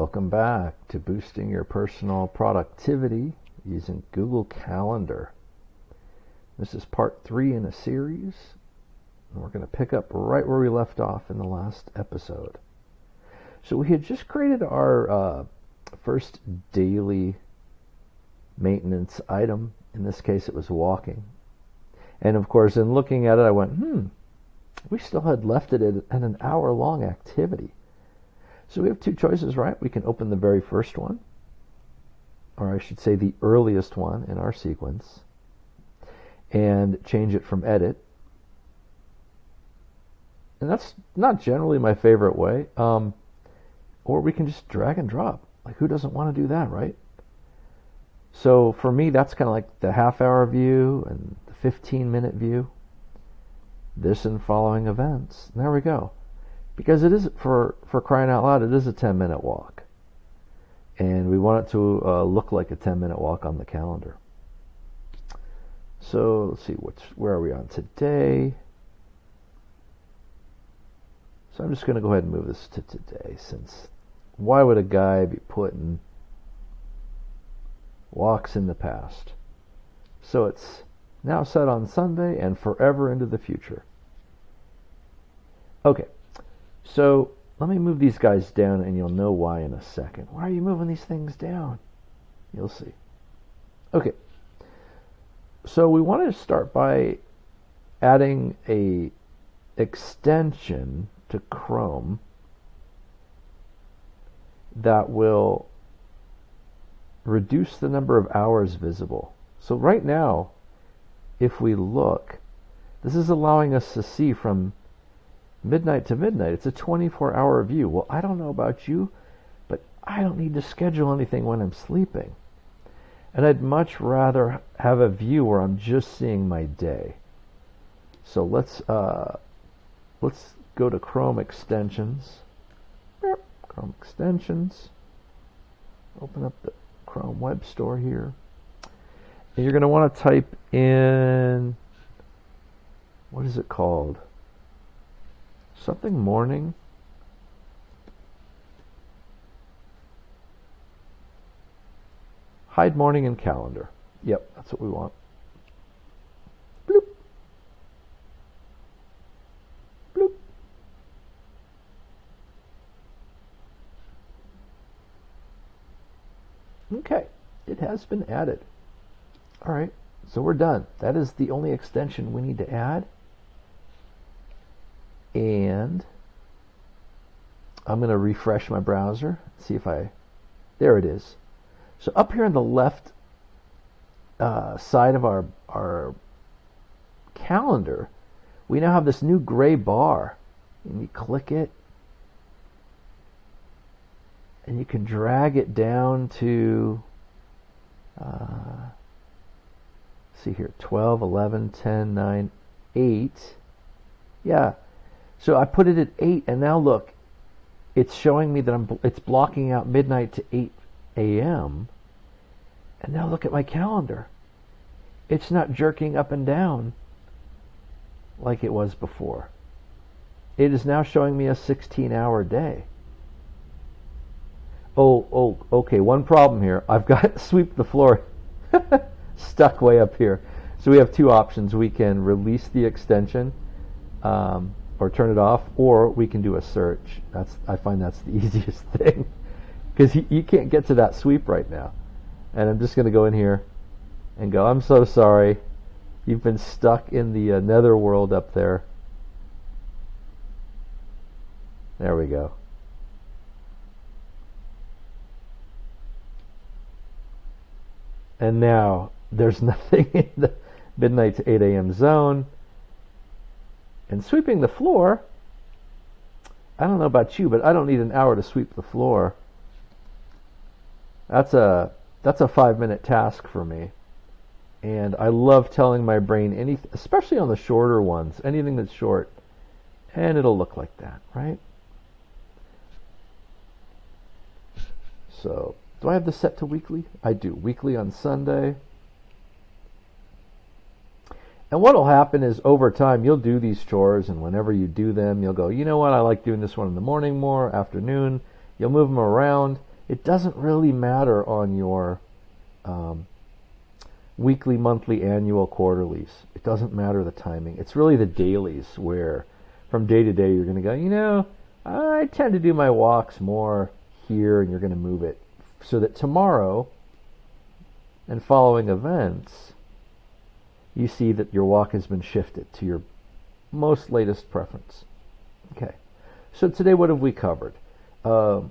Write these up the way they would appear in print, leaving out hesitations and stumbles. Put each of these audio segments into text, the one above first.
Welcome back to boosting your personal productivity using Google Calendar. This is part 3 in a series, and we're going to pick up right where we left off in the last episode. So we had just created our first daily maintenance item. In this case, it was walking. And of course, in looking at it, I went, we still had left it at an hour-long activity. So we have two choices, right? We can open the very first one, or I should say the earliest one in our sequence, and change it from edit. And that's not generally my favorite way. Or we can just drag and drop. Like, who doesn't want to do that, right? So for me, that's kind of like the half-hour view and the 15-minute view. This and following events. And there we go. Because it is, for crying out loud, it is a 10-minute walk. And we want it to look like a 10-minute walk on the calendar. So let's see, where are we on today? So I'm just going to go ahead and move this to today, since why would a guy be putting walks in the past? So it's now set on Sunday and forever into the future. Okay. So let me move these guys down, and you'll know why in a second. Why are you moving these things down? You'll see. Okay. So we want to start by adding a extension to Chrome that will reduce the number of hours visible. So right now, if we look, this is allowing us to see from midnight to midnight. It's a 24-hour view. Well, I don't know about you, but I don't need to schedule anything when I'm sleeping. And I'd much rather have a view where I'm just seeing my day. So let's go to Chrome extensions. Chrome extensions. Open up the Chrome Web Store here. And you're going to want to type in, what is it called? Something morning. Hide morning in calendar. Yep, that's what we want. Bloop. Bloop. Okay, it has been added. All right, so we're done. That is the only extension we need to add. And I'm going to refresh my browser, see if there it is. So up here on the left side of our calendar, we now have this new gray bar. And you click it, and you can drag it down to, see here, 12, 11, 10, 9, 8. Yeah. So I put it at 8, and now look, it's showing me that it's blocking out midnight to 8 a.m. And now look at my calendar. It's not jerking up and down like it was before. It is now showing me a 16-hour day. Oh, okay, one problem here. I've got sweep the floor stuck way up here. So we have two options. We can release the extension, or turn it off, or we can do a search. I find that's the easiest thing, because you can't get to that sweep right now. And I'm just going to go in here and go, I'm so sorry. You've been stuck in the nether world up there. There we go. And now there's nothing in the midnight to 8 a.m. zone. And sweeping the floor, I don't know about you, but I don't need an hour to sweep the floor. That's a 5-minute task for me. And I love telling my brain, especially on the shorter ones, anything that's short, and it'll look like that, right? So, do I have this set to weekly? I do. Weekly on Sunday. And what will happen is, over time, you'll do these chores, and whenever you do them, you'll go, you know what, I like doing this one in the morning more, afternoon. You'll move them around, It doesn't really matter on your weekly, monthly, annual, quarterlies. It doesn't matter the timing. It's really the dailies where from day to day you're going to go, you know, I tend to do my walks more here, and you're going to move it so that tomorrow and following events you see that your walk has been shifted to your most latest preference. Okay, so today what have we covered?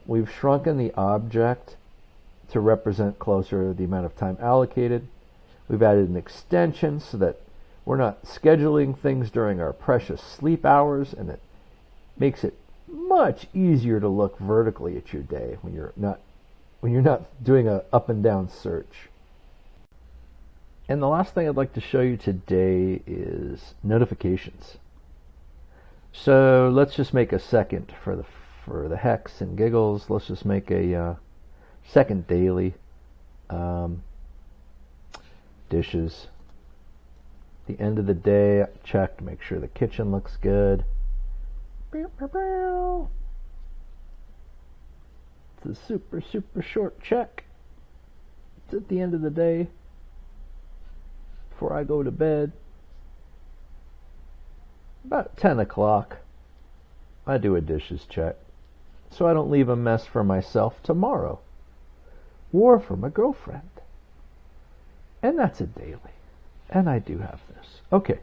We've shrunken the object to represent closer the amount of time allocated. We've added an extension so that we're not scheduling things during our precious sleep hours, and it makes it much easier to look vertically at your day when you're not doing a up and down search. And the last thing I'd like to show you today is notifications. So let's just make a second for the hex and giggles. Let's just make a second daily. Dishes. The end of the day, check to make sure the kitchen looks good. It's a super short check. It's at the end of the day before I go to bed. About 10 o'clock, I do a dishes check so I don't leave a mess for myself tomorrow or for my girlfriend. And that's a daily. And I do have this. Okay.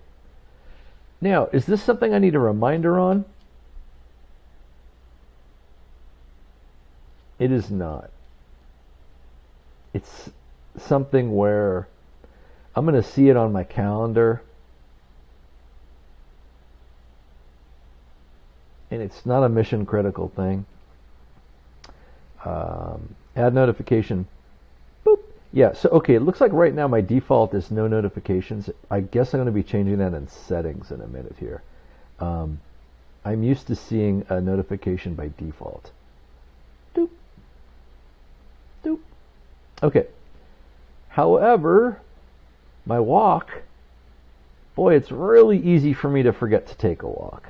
Now, is this something I need a reminder on? It is not. It's something where I'm going to see it on my calendar. And it's not a mission critical thing. Add notification. Boop. Yeah, so okay, it looks like right now my default is no notifications. I guess I'm going to be changing that in settings in a minute here. I'm used to seeing a notification by default. Doop. Doop. Okay. However, my walk, boy, it's really easy for me to forget to take a walk.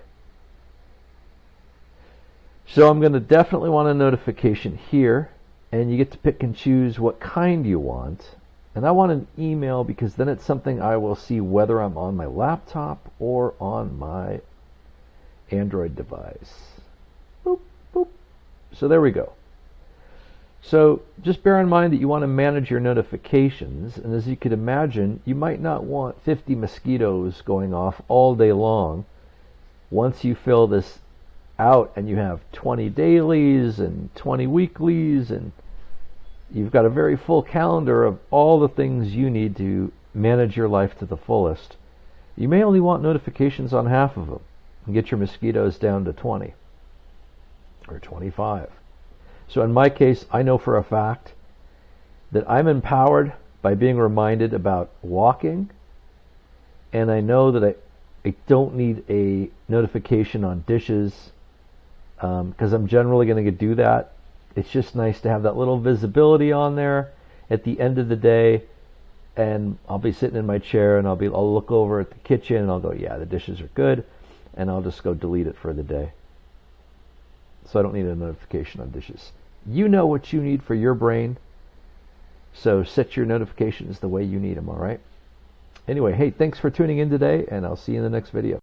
So I'm going to definitely want a notification here, and you get to pick and choose what kind you want. And I want an email because then it's something I will see whether I'm on my laptop or on my Android device. Boop, boop. So there we go. So just bear in mind that you want to manage your notifications, and as you could imagine, you might not want 50 mosquitoes going off all day long. Once you fill this out and you have 20 dailies and 20 weeklies, and you've got a very full calendar of all the things you need to manage your life to the fullest, you may only want notifications on half of them and get your mosquitoes down to 20 or 25. So in my case, I know for a fact that I'm empowered by being reminded about walking, and I know that I don't need a notification on dishes because I'm generally going to do that. It's just nice to have that little visibility on there at the end of the day, and I'll be sitting in my chair and I'll look over at the kitchen and I'll go, yeah, the dishes are good, and I'll just go delete it for the day. So I don't need a notification on dishes. You know what you need for your brain, so set your notifications the way you need them, all right? Anyway, hey, thanks for tuning in today, and I'll see you in the next video.